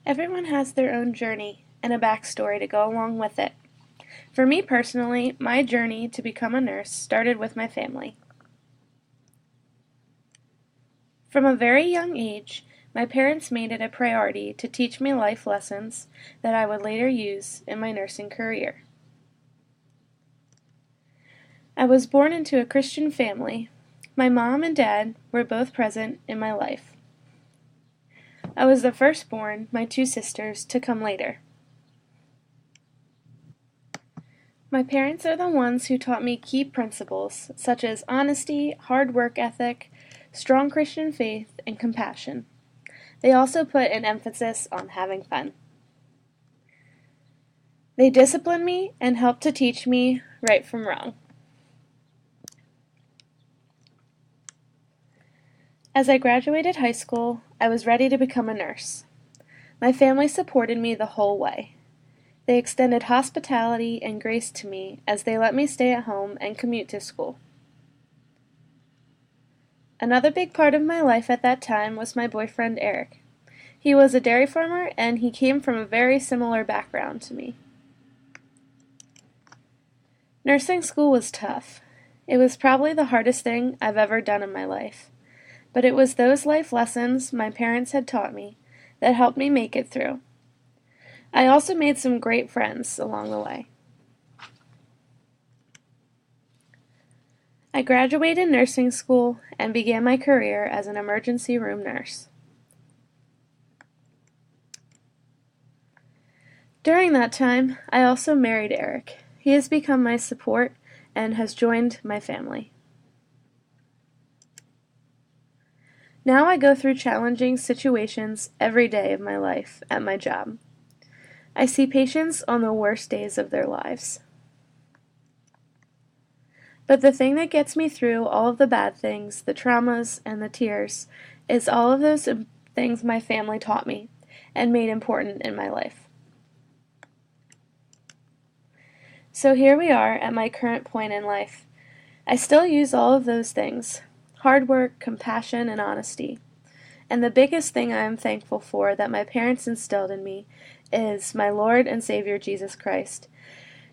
Everyone has their own journey and a backstory to go along with it. For me personally, my journey to become a nurse started with my family. From a very young age, my parents made it a priority to teach me life lessons that I would later use in my nursing career. I was born into a Christian family. My mom and dad were both present in my life. I was the firstborn, my two sisters to come later. My parents are the ones who taught me key principles such as honesty, hard work ethic, strong Christian faith, and compassion. They also put an emphasis on having fun. They disciplined me and helped to teach me right from wrong. As I graduated high school, I was ready to become a nurse. My family supported me the whole way. They extended hospitality and grace to me as they let me stay at home and commute to school. Another big part of my life at that time was my boyfriend Eric. He was a dairy farmer and he came from a very similar background to me. Nursing school was tough. It was probably the hardest thing I've ever done in my life. But it was those life lessons my parents had taught me that helped me make it through. I also made some great friends along the way. I graduated nursing school and began my career as an emergency room nurse. During that time, I also married Eric. He has become my support and has joined my family. Now I go through challenging situations every day of my life at my job. I see patients on the worst days of their lives. But the thing that gets me through all of the bad things, the traumas, and the tears, is all of those things my family taught me and made important in my life. So here we are at my current point in life. I still use all of those things: hard work, compassion, and honesty. And the biggest thing I am thankful for that my parents instilled in me is my Lord and Savior Jesus Christ,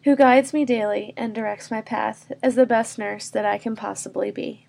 who guides me daily and directs my path as the best nurse that I can possibly be.